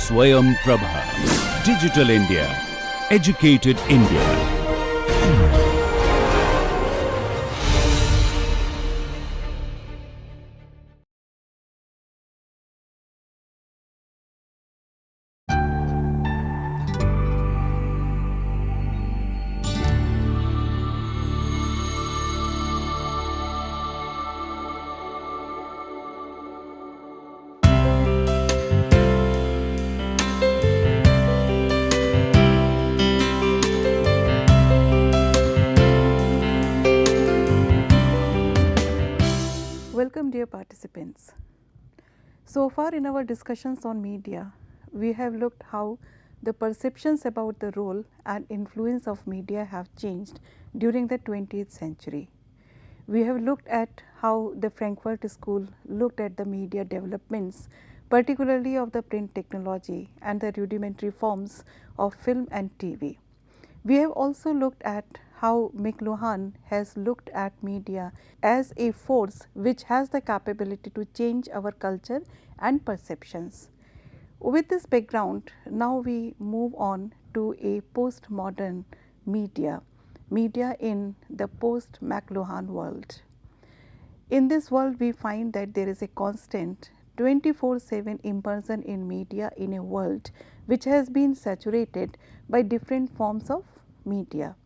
Swayam Prabha. Digital India. Educated India. Welcome, dear participants. So far in our discussions on media, we have looked how the perceptions about the role and influence of media have changed during the 20th century. We have looked at how the Frankfurt School looked at the media developments, particularly of the print technology and the rudimentary forms of film and TV. We have also looked at how McLuhan has looked at media as a force which has the capability to change our culture and perceptions. With this background, now we move on to a postmodern media in the post-McLuhan world. In this world, we find that there is a constant 24/7 immersion in media in a world which has been saturated by different forms of media.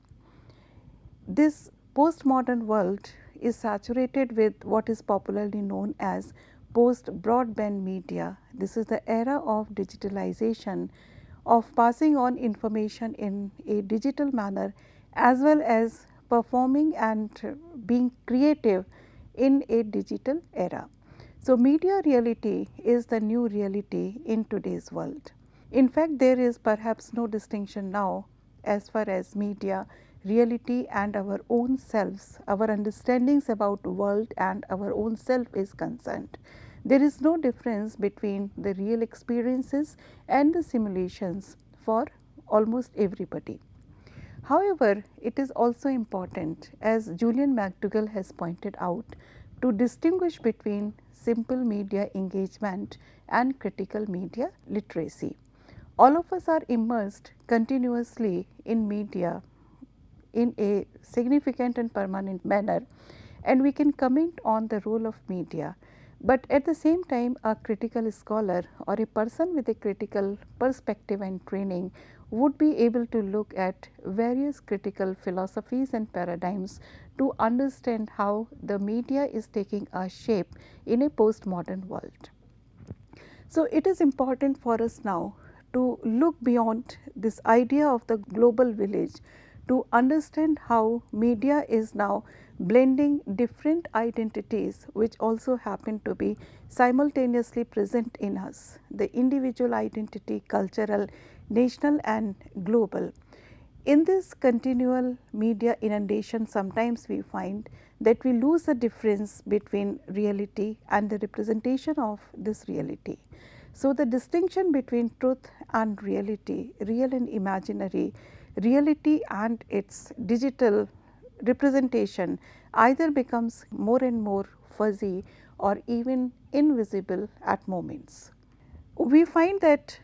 This postmodern world is saturated with what is popularly known as post-broadband media. This is the era of digitalization, of passing on information in a digital manner, as well as performing and being creative in a digital era. So, media reality is the new reality in today's world. In fact, there is perhaps no distinction now as far as media reality and our own selves, our understandings about world and our own self is concerned. There is no difference between the real experiences and the simulations for almost everybody. However, it is also important, as Julian McDougall has pointed out, to distinguish between simple media engagement and critical media literacy. All of us are immersed continuously in media in a significant and permanent manner, and we can comment on the role of media. But at the same time, a critical scholar or a person with a critical perspective and training would be able to look at various critical philosophies and paradigms to understand how the media is taking a shape in a postmodern world. So, it is important for us now to look beyond this idea of the global village to understand how media is now blending different identities which also happen to be simultaneously present in us, the individual identity, cultural, national and global. In this continual media inundation, sometimes we find that we lose the difference between reality and the representation of this reality. So, the distinction between truth and reality, real and imaginary, reality and its digital representation either becomes more and more fuzzy or even invisible at moments. We find that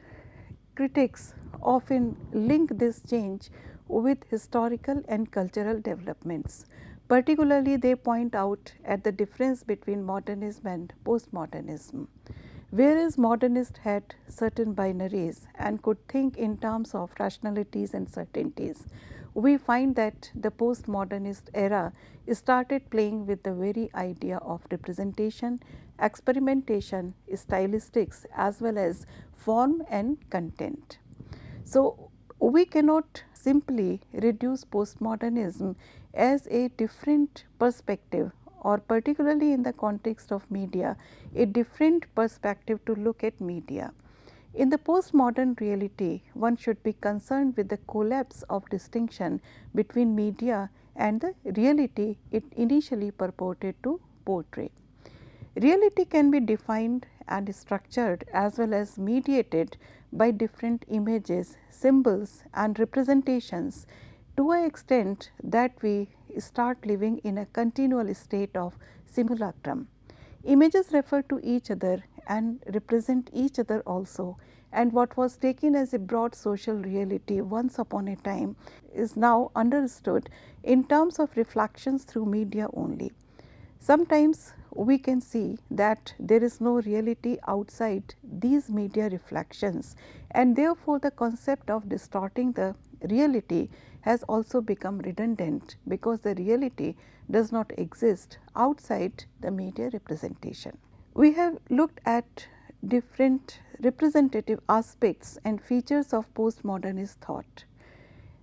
critics often link this change with historical and cultural developments. Particularly, they point out at the difference between modernism and postmodernism. Whereas modernists had certain binaries and could think in terms of rationalities and certainties, we find that the postmodernist era started playing with the very idea of representation, experimentation, stylistics as well as form and content. So, we cannot simply reduce postmodernism as a different perspective, or particularly in the context of media, a different perspective to look at media. In the postmodern reality, one should be concerned with the collapse of distinction between media and the reality it initially purported to portray. Reality can be defined and structured as well as mediated by different images, symbols and representations to an extent that we start living in a continual state of simulacrum. Images refer to each other and represent each other also, and what was taken as a broad social reality once upon a time is now understood in terms of reflections through media only. Sometimes we can see that there is no reality outside these media reflections, and therefore the concept of distorting the reality has also become redundant, because the reality does not exist outside the media representation. We have looked at different representative aspects and features of postmodernist thought.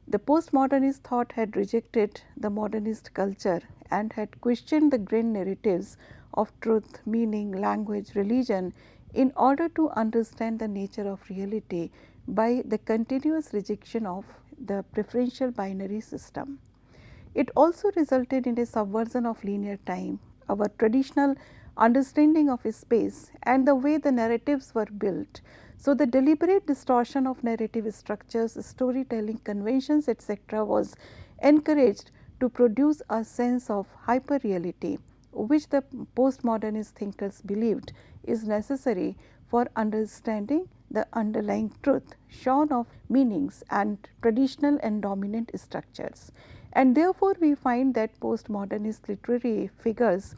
The postmodernist thought had rejected the modernist culture and had questioned the grand narratives of truth, meaning, language, religion in order to understand the nature of reality by the continuous rejection of the preferential binary system. It also resulted in a subversion of linear time, our traditional understanding of space, and the way the narratives were built. So, the deliberate distortion of narrative structures, storytelling conventions, etc., was encouraged to produce a sense of hyperreality, which the postmodernist thinkers believed is necessary for understanding the underlying truth, shorn of meanings and traditional and dominant structures. And therefore, we find that postmodernist literary figures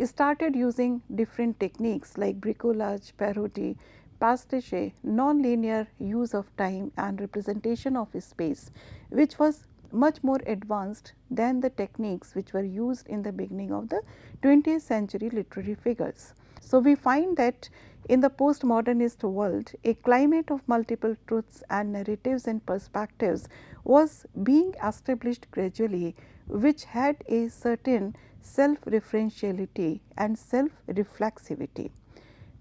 started using different techniques like bricolage, parody, pastiche, non-linear use of time and representation of space, which was much more advanced than the techniques which were used in the beginning of the 20th century literary figures. So, we find that in the postmodernist world, a climate of multiple truths and narratives and perspectives was being established gradually, which had a certain self-referentiality and self-reflexivity.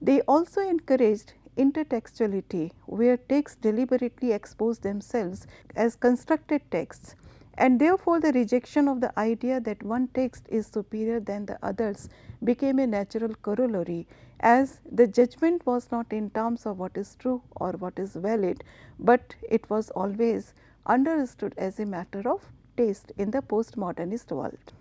They also encouraged intertextuality, where texts deliberately expose themselves as constructed texts, and therefore the rejection of the idea that one text is superior than the others became a natural corollary, as the judgment was not in terms of what is true or what is valid, but it was always understood as a matter of taste in the postmodernist world.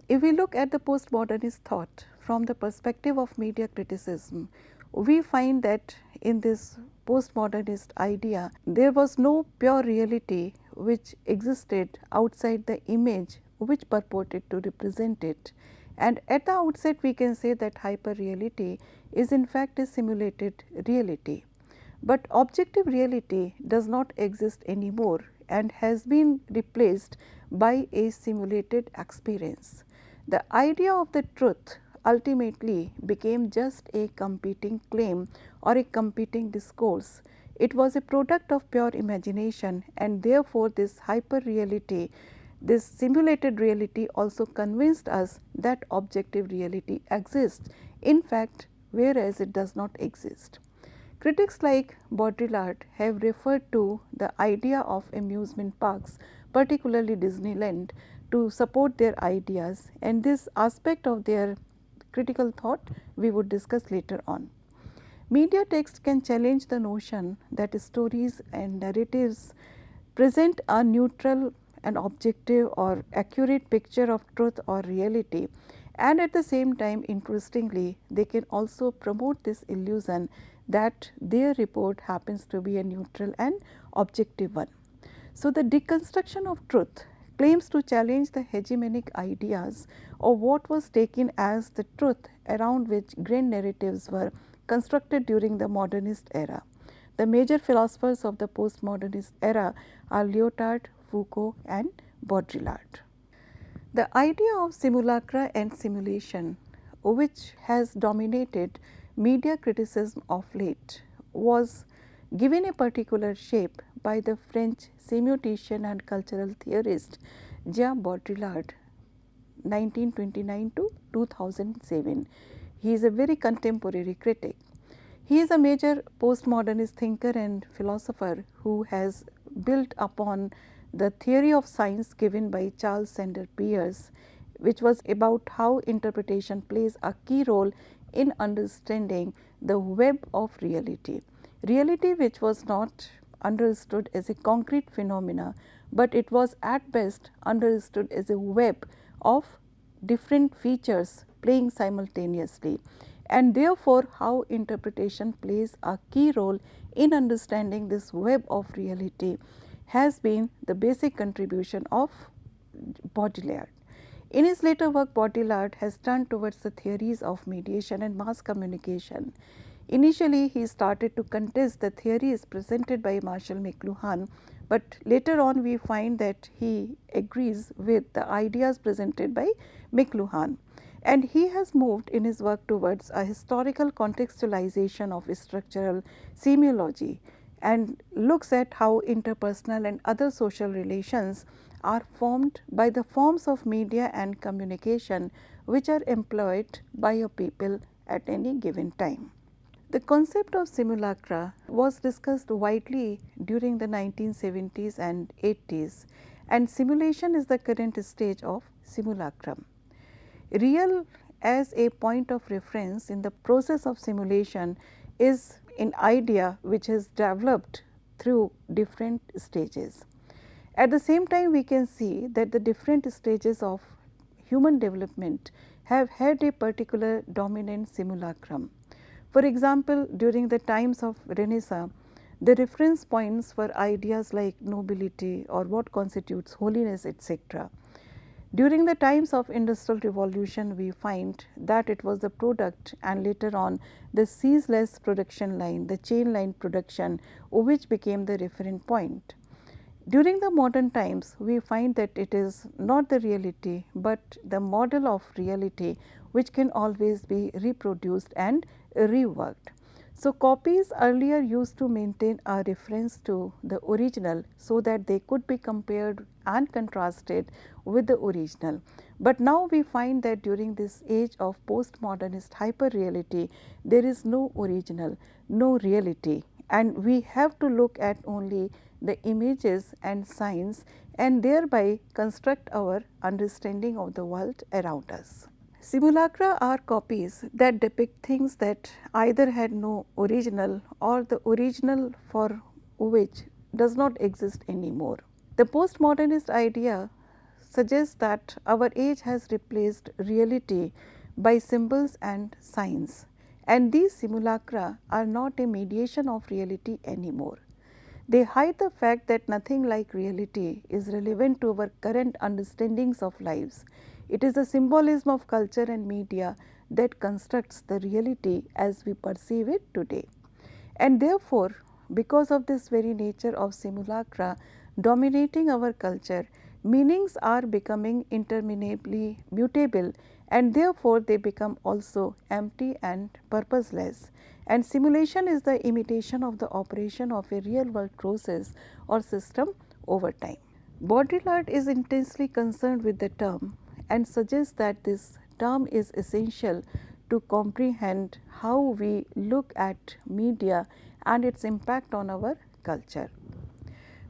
If we look at the postmodernist thought from the perspective of media criticism, we find that in this postmodernist idea, there was no pure reality which existed outside the image which purported to represent it. And at the outset, we can say that hyperreality is in fact a simulated reality. But objective reality does not exist anymore and has been replaced by a simulated experience. The idea of the truth ultimately became just a competing claim or a competing discourse. It was a product of pure imagination, and therefore, this hyper reality, this simulated reality also convinced us that objective reality exists, in fact, whereas it does not exist. Critics like Baudrillard have referred to the idea of amusement parks, particularly Disneyland, to support their ideas, and this aspect of their critical thought we would discuss later on. Media text can challenge the notion that stories and narratives present a neutral and objective or accurate picture of truth or reality, and at the same time, interestingly, they can also promote this illusion that their report happens to be a neutral and objective one. So, the deconstruction of truth claims to challenge the hegemonic ideas of what was taken as the truth around which grand narratives were constructed during the modernist era. The major philosophers of the postmodernist era are Lyotard, Foucault and Baudrillard. The idea of simulacra and simulation, which has dominated media criticism of late, was given a particular shape by the French semiotician and cultural theorist Jean Baudrillard, 1929 to 2007. He is a very contemporary critic. He is a major postmodernist thinker and philosopher who has built upon the theory of science given by Charles Sanders Peirce, which was about how interpretation plays a key role in understanding the web of reality. Reality which was not understood as a concrete phenomena, but it was at best understood as a web of different features playing simultaneously. and therefore how interpretation plays a key role in understanding this web of reality has been the basic contribution of Baudrillard. In his later work, Baudrillard has turned towards the theories of mediation and mass communication. Initially, he started to contest the theories presented by Marshall McLuhan, but later on we find that he agrees with the ideas presented by McLuhan. And he has moved in his work towards a historical contextualization of structural semiology and looks at how interpersonal and other social relations are formed by the forms of media and communication which are employed by a people at any given time. The concept of simulacra was discussed widely during the 1970s and 80s, and simulation is the current stage of simulacrum. Real as a point of reference in the process of simulation is an idea which is developed through different stages. At the same time, we can see that the different stages of human development have had a particular dominant simulacrum. For example, during the times of Renaissance, the reference points were ideas like nobility or what constitutes holiness, etc. During the times of Industrial Revolution, we find that it was the product and later on the ceaseless production line, the chain line production, which became the reference point. During the modern times, we find that it is not the reality, but the model of reality which can always be reproduced and reworked. So, copies earlier used to maintain a reference to the original so that they could be compared and contrasted with the original. But now we find that during this age of postmodernist hyperreality, there is no original, no reality, and we have to look at only the images and signs and thereby construct our understanding of the world around us. Simulacra are copies that depict things that either had no original or the original for which does not exist anymore. The postmodernist idea suggests that our age has replaced reality by symbols and signs, and these simulacra are not a mediation of reality anymore. They hide the fact that nothing like reality is relevant to our current understandings of lives. It is the symbolism of culture and media that constructs the reality as we perceive it today. And therefore, because of this very nature of simulacra dominating our culture, meanings are becoming interminably mutable, and therefore they become also empty and purposeless. And simulation is the imitation of the operation of a real world process or system over time. Baudrillard is intensely concerned with the term and suggests that this term is essential to comprehend how we look at media and its impact on our culture.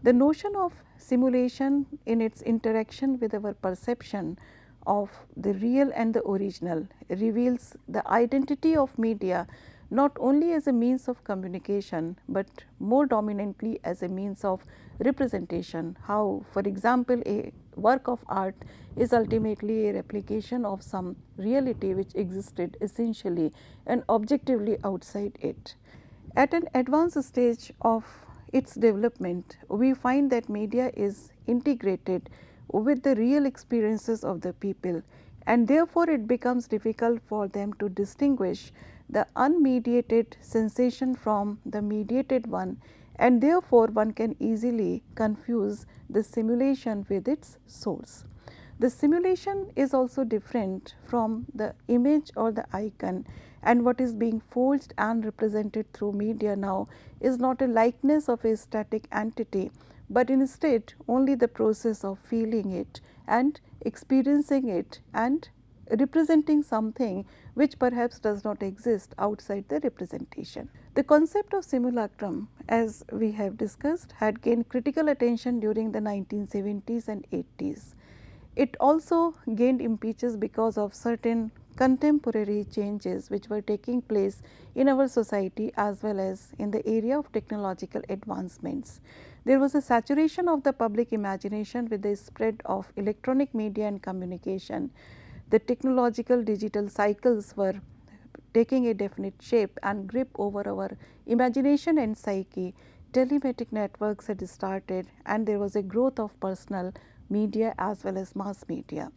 The notion of simulation in its interaction with our perception of the real and the original reveals the identity of media not only as a means of communication, but more dominantly as a means of representation. How, for example, a work of art is ultimately a replication of some reality which existed essentially and objectively outside it. At an advanced stage of its development, we find that media is integrated with the real experiences of the people, and therefore it becomes difficult for them to distinguish the unmediated sensation from the mediated one, and therefore one can easily confuse the simulation with its source. The simulation is also different from the image or the icon, and what is being forged and represented through media now is not a likeness of a static entity, but instead only the process of feeling it and experiencing it and representing something which perhaps does not exist outside the representation. The concept of simulacrum, as we have discussed, had gained critical attention during the 1970s and 80s. It also gained impetus because of certain contemporary changes which were taking place in our society as well as in the area of technological advancements. There was a saturation of the public imagination with the spread of electronic media and communication. The technological digital cycles were taking a definite shape and grip over our imagination and psyche, telematic networks had started and there was a growth of personal media as well as mass media.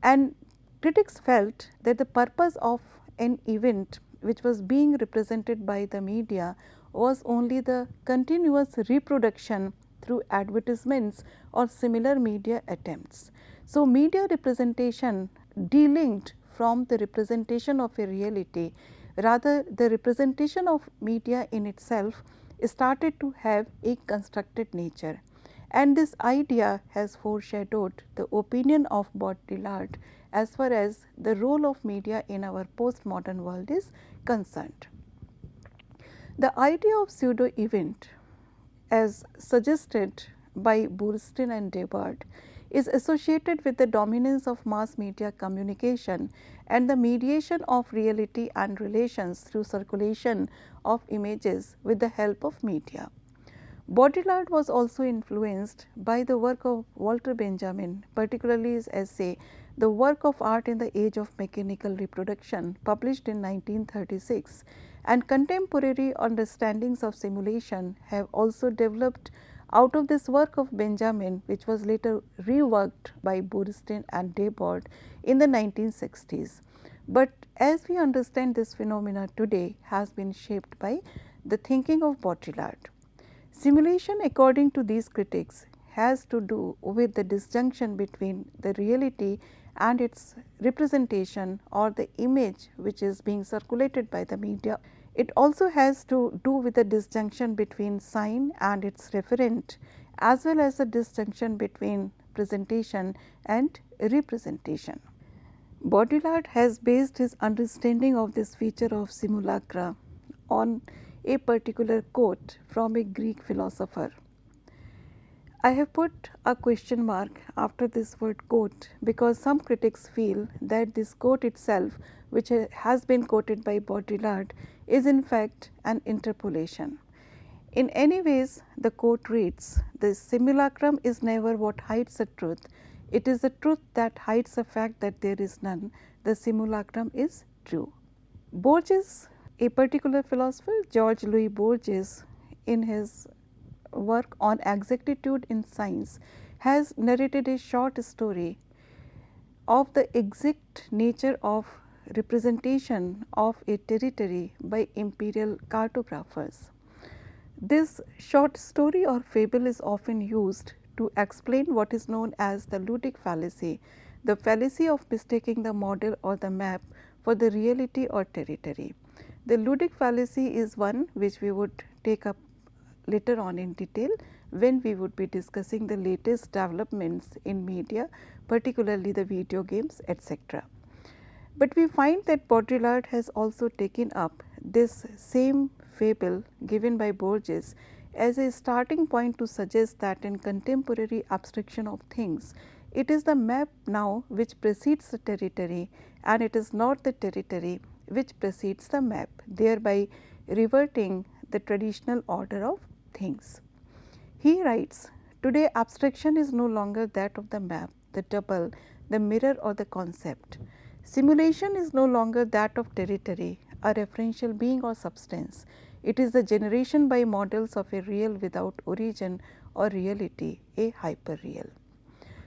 And critics felt that the purpose of an event which was being represented by the media was only the continuous reproduction through advertisements or similar media attempts. So, media representation delinked from the representation of a reality, rather the representation of media in itself started to have a constructed nature. And this idea has foreshadowed the opinion of Baudrillard as far as the role of media in our postmodern world is concerned. The idea of pseudo event, as suggested by Burstein and Debord, is associated with the dominance of mass media communication and the mediation of reality and relations through circulation of images with the help of media. Baudrillard was also influenced by the work of Walter Benjamin, particularly his essay, The Work of Art in the Age of Mechanical Reproduction, published in 1936, and contemporary understandings of simulation have also developed out of this work of Benjamin, which was later reworked by Burstein and Debord in the 1960s. But as we understand this phenomena today has been shaped by the thinking of Baudrillard. Simulation, according to these critics, has to do with the disjunction between the reality and its representation or the image which is being circulated by the media. It also has to do with the disjunction between sign and its referent, as well as the disjunction between presentation and representation. Baudrillard has based his understanding of this feature of simulacra on a particular quote from a Greek philosopher. I have put a question mark after this word quote because some critics feel that this quote itself, which has been quoted by Baudrillard, is in fact an interpolation. In any ways, the quote reads, "The simulacrum is never what hides the truth, it is the truth that hides the fact that there is none. The simulacrum is true." Borges, a particular philosopher, George Louis Borges, in his work on exactitude in science, has narrated a short story of the exact nature of representation of a territory by imperial cartographers. This short story or fable is often used to explain what is known as the ludic fallacy, the fallacy of mistaking the model or the map for the reality or territory. The ludic fallacy is one which we would take up later on in detail when we would be discussing the latest developments in media, particularly the video games, etc. But we find that Baudrillard has also taken up this same fable given by Borges as a starting point to suggest that in contemporary abstraction of things, it is the map now which precedes the territory and it is not the territory which precedes the map, thereby reverting the traditional order of things. He writes, "Today abstraction is no longer that of the map, the double, the mirror or the concept. Simulation is no longer that of territory, a referential being or substance. It is the generation by models of a real without origin or reality, a hyperreal."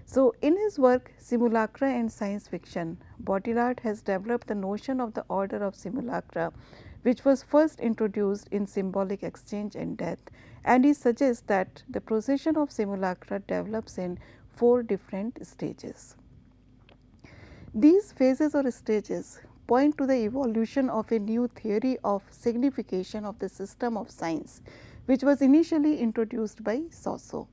So, in his work Simulacra and Science Fiction, Baudrillard has developed the notion of the order of simulacra, which was first introduced in Symbolic Exchange and Death, and he suggests that the procession of simulacra develops in 4 different stages. These phases or stages point to the evolution of a new theory of signification of the system of science, which was initially introduced by Saussure.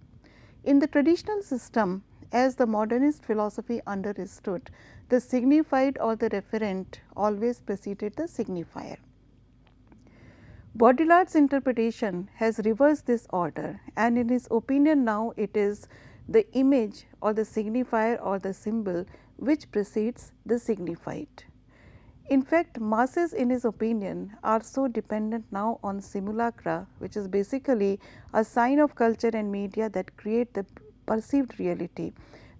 In the traditional system, as the modernist philosophy understood, the signified or the referent always preceded the signifier. Baudrillard's interpretation has reversed this order, and in his opinion now it is the image or the signifier or the symbol which precedes the signified. In fact, masses in his opinion are so dependent now on simulacra, which is basically a sign of culture and media that create the perceived reality,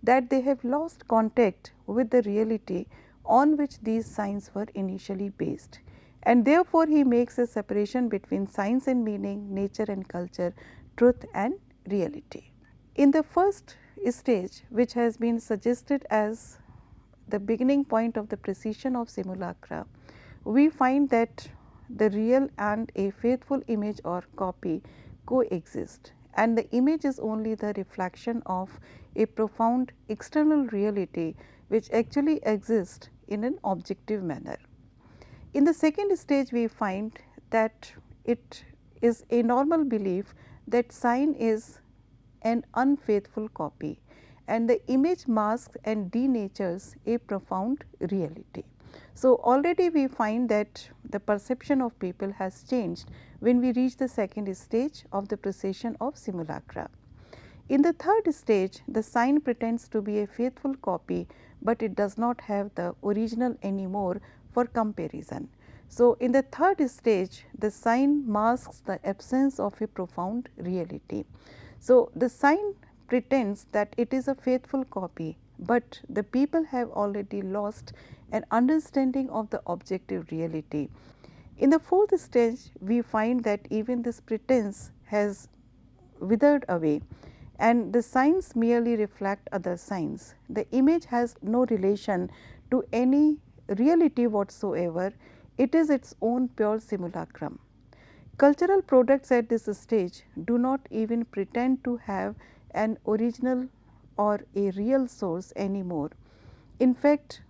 that they have lost contact with the reality on which these signs were initially based. and therefore, he makes a separation between science and meaning, nature and culture, truth and reality. In the first stage, which has been suggested as the beginning point of the precision of simulacra, we find that the real and a faithful image or copy coexist, and the image is only the reflection of a profound external reality which actually exists in an objective manner. In the second stage, we find that it is a normal belief that sign is an unfaithful copy, and the image masks and denatures a profound reality. So, already we find that the perception of people has changed when we reach the second stage of the precision of simulacra. In the third stage, the sign pretends to be a faithful copy, but it does not have the original anymore for comparison. So, in the third stage, the sign masks the absence of a profound reality. So, the sign pretends that it is a faithful copy, but the people have already lost an understanding of the objective reality. In the fourth stage, we find that even this pretense has withered away, and the signs merely reflect other signs. The image has no relation to any reality whatsoever, it is its own pure simulacrum. Cultural products at this stage do not even pretend to have an original or a real source anymore. In fact,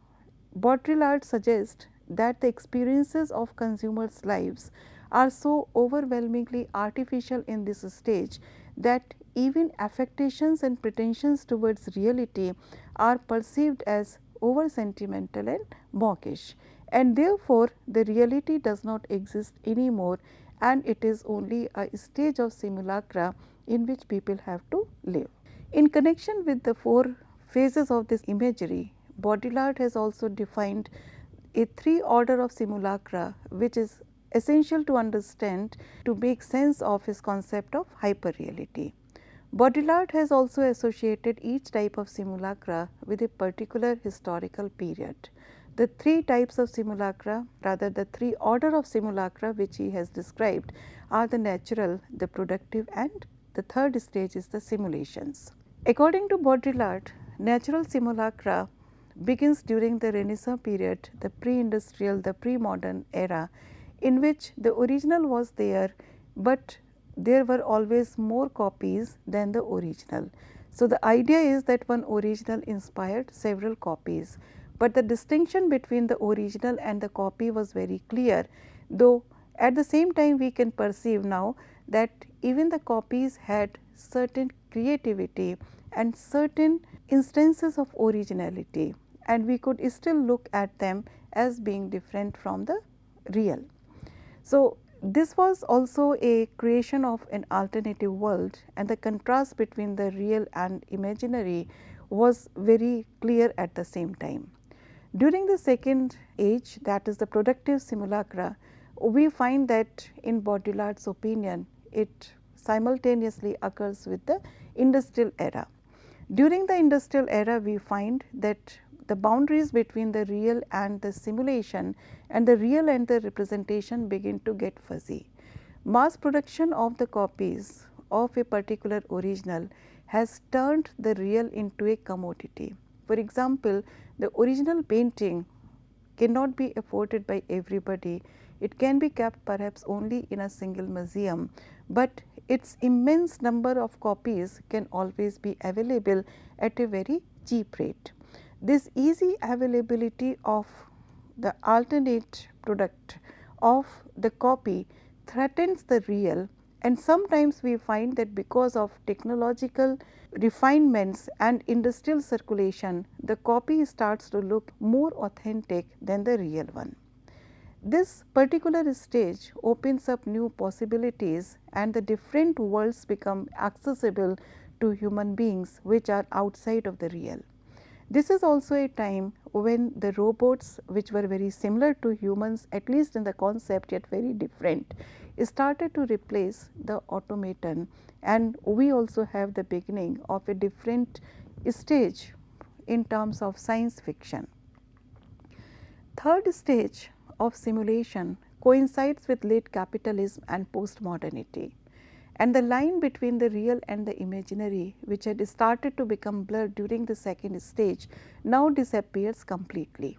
Baudrillard suggests that the experiences of consumers' lives are so overwhelmingly artificial in this stage that even affectations and pretensions towards reality are perceived as over sentimental and mawkish, and therefore, the reality does not exist anymore, and it is only a stage of simulacra in which people have to live. In connection with the four phases of this imagery, Baudrillard has also defined a three order of simulacra, which is essential to understand to make sense of his concept of hyperreality. Baudrillard has also associated each type of simulacra with a particular historical period. The three types of simulacra, rather the three order of simulacra which he has described, are the natural, the productive, and the third stage is the simulations. According to Baudrillard, natural simulacra begins during the Renaissance period, the pre-industrial, the pre-modern era, in which the original was there, but there were always more copies than the original. So, the idea is that one original inspired several copies, but the distinction between the original and the copy was very clear, though at the same time we can perceive now that even the copies had certain creativity and certain instances of originality, and we could still look at them as being different from the real. So, this was also a creation of an alternative world, and the contrast between the real and imaginary was very clear at the same time. During the second age, that is the productive simulacra, we find that in Baudrillard's opinion, it simultaneously occurs with the industrial era. During the industrial era, we find that the boundaries between the real and the simulation and the real and the representation begin to get fuzzy. Mass production of the copies of a particular original has turned the real into a commodity. For example, the original painting cannot be afforded by everybody. It can be kept perhaps only in a single museum, but its immense number of copies can always be available at a very cheap rate. This easy availability of the alternate product of the copy threatens the real, and sometimes we find that because of technological refinements and industrial circulation, the copy starts to look more authentic than the real one. This particular stage opens up new possibilities, and the different worlds become accessible to human beings which are outside of the real. This is also a time when the robots, which were very similar to humans, at least in the concept, yet very different, started to replace the automaton, and we also have the beginning of a different stage in terms of science fiction. Third stage of simulation coincides with late capitalism and postmodernity. And the line between the real and the imaginary, which had started to become blurred during the second stage, now disappears completely.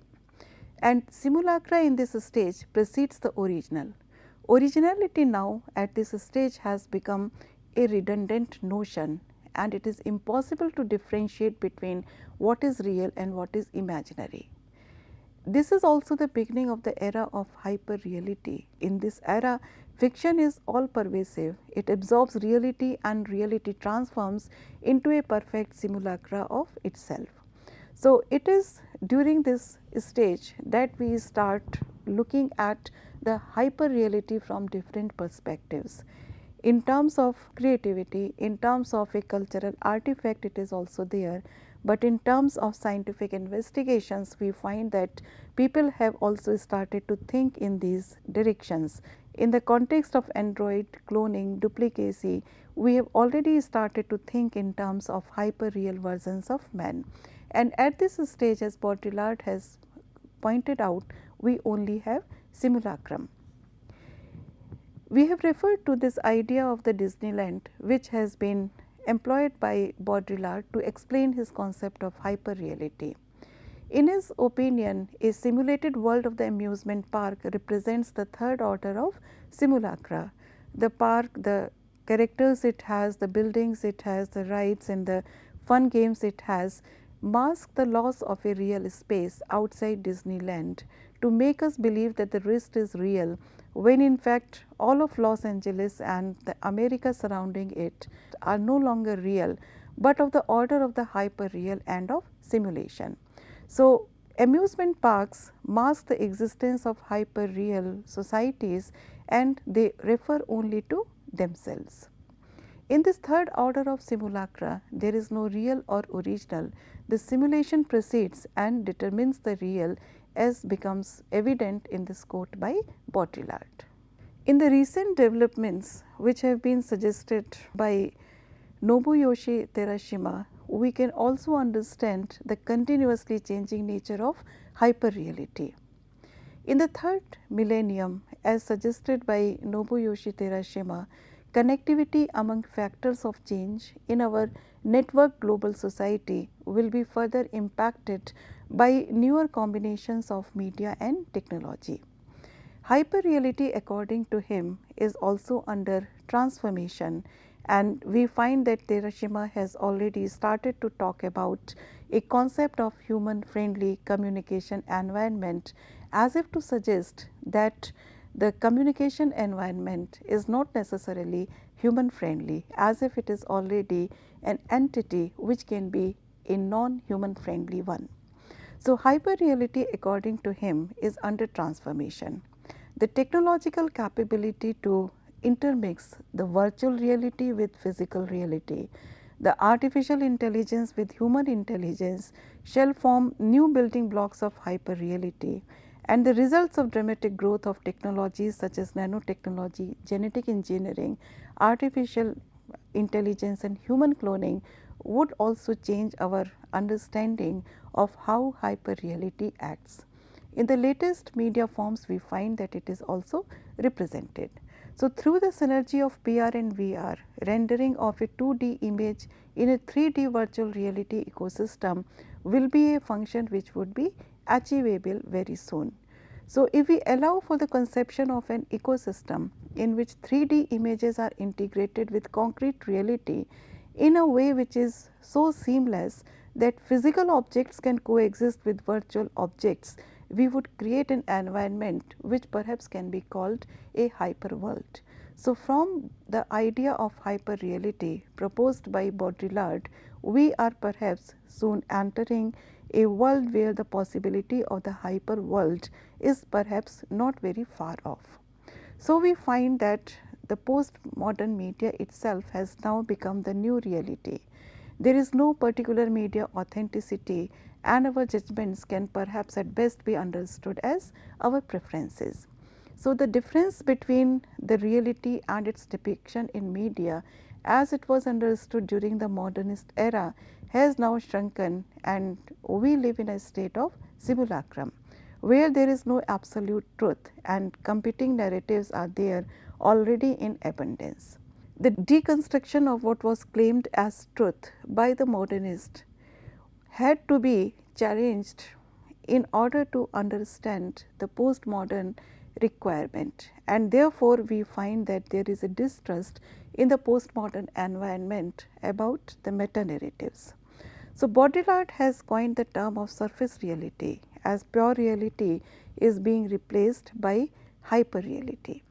And simulacra in this stage precedes the original. Originality now at this stage has become a redundant notion, and it is impossible to differentiate between what is real and what is imaginary. This is also the beginning of the era of hyper reality. In this era, fiction is all pervasive. It absorbs reality, and reality transforms into a perfect simulacra of itself. So, it is during this stage that we start looking at the hyper reality from different perspectives. In terms of creativity, in terms of a cultural artifact, it is also there, but in terms of scientific investigations, we find that people have also started to think in these directions. In the context of android cloning, duplicacy, we have already started to think in terms of hyper real versions of man. And at this stage, as Baudrillard has pointed out, we only have simulacrum. We have referred to this idea of the Disneyland, which has been employed by Baudrillard to explain his concept of hyper reality. In his opinion, a simulated world of the amusement park represents the third order of simulacra. The park, the characters it has, the buildings it has, the rides and the fun games it has, mask the loss of a real space outside Disneyland to make us believe that the rest is real, when in fact all of Los Angeles and the America surrounding it are no longer real, but of the order of the hyper real and of simulation. So, amusement parks mask the existence of hyper real societies, and they refer only to themselves. In this third order of simulacra, there is no real or original. The simulation precedes and determines the real, as becomes evident in this quote by Baudrillard. In the recent developments which have been suggested by Nobuyoshi Terashima, we can also understand the continuously changing nature of hyperreality. In the third millennium, as suggested by Nobuyoshi Terashima, connectivity among factors of change in our networked global society will be further impacted by newer combinations of media and technology. Hyperreality, according to him, is also under transformation, and we find that Terashima has already started to talk about a concept of human friendly communication environment, as if to suggest that the communication environment is not necessarily human friendly, as if it is already an entity which can be a non-human friendly one. So, hyperreality, according to him, is under transformation. The technological capability to intermix the virtual reality with physical reality, the artificial intelligence with human intelligence shall form new building blocks of hyperreality, and the results of dramatic growth of technologies such as nanotechnology, genetic engineering, artificial intelligence and human cloning would also change our understanding of how hyperreality acts. In the latest media forms, we find that it is also represented. So, through the synergy of PR and VR, rendering of a 2D image in a 3D virtual reality ecosystem will be a function which would be achievable very soon. So, if we allow for the conception of an ecosystem in which 3D images are integrated with concrete reality in a way which is so seamless that physical objects can coexist with virtual objects, we would create an environment which perhaps can be called a hyper world. So, from the idea of hyper reality proposed by Baudrillard, we are perhaps soon entering a world where the possibility of the hyper world is perhaps not very far off. So, we find that the postmodern media itself has now become the new reality. There is no particular media authenticity, and our judgments can perhaps at best be understood as our preferences. So, the difference between the reality and its depiction in media as it was understood during the modernist era has now shrunken, and we live in a state of simulacrum. where there is no absolute truth and competing narratives are there already in abundance. The deconstruction of what was claimed as truth by the modernist had to be challenged in order to understand the postmodern requirement, and therefore we find that there is a distrust in the postmodern environment about the meta narratives. So, Baudrillard has coined the term of surface reality, as pure reality is being replaced by hyper reality.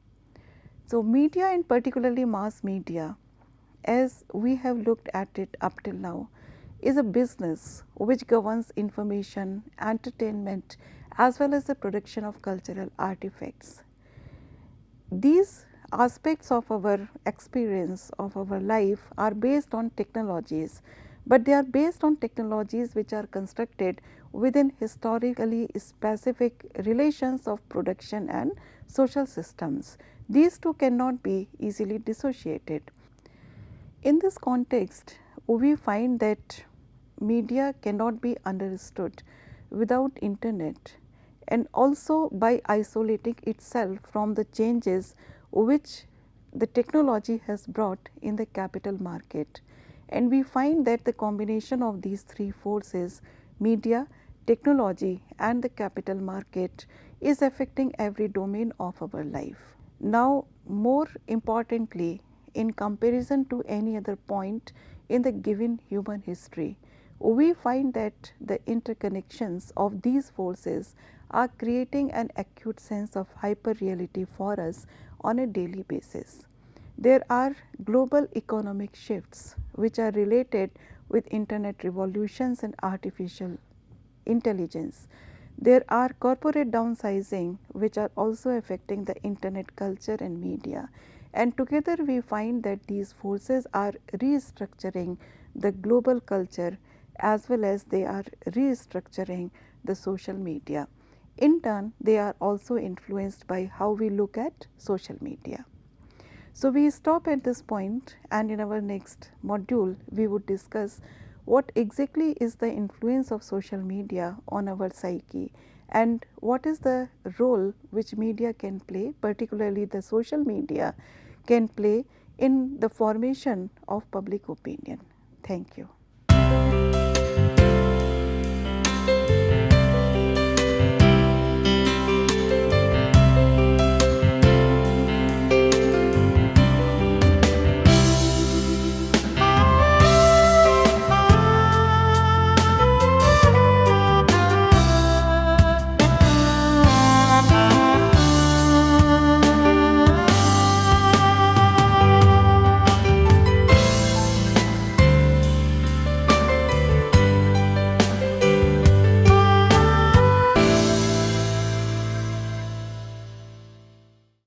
So, media and particularly mass media, as we have looked at it up till now, is a business which governs information, entertainment as well as the production of cultural artifacts. These aspects of our experience of our life are based on technologies, but they are based on technologies which are constructed within historically specific relations of production and social systems. These two cannot be easily dissociated. In this context, we find that media cannot be understood without internet and also by isolating itself from the changes which the technology has brought in the capital market. And we find that the combination of these three forces, media, technology and the capital market, is affecting every domain of our life. Now, more importantly, in comparison to any other point in the given human history, we find that the interconnections of these forces are creating an acute sense of hyper reality for us on a daily basis. There are global economic shifts which are related with internet revolutions and artificial intelligence. There are corporate downsizing which are also affecting the internet culture and media, and together we find that these forces are restructuring the global culture as well as they are restructuring the social media. In turn, they are also influenced by how we look at social media. So, we stop at this point, and in our next module we would discuss what exactly is the influence of social media on our psyche and what is the role which media can play, particularly the social media can play in the formation of public opinion. Thank you.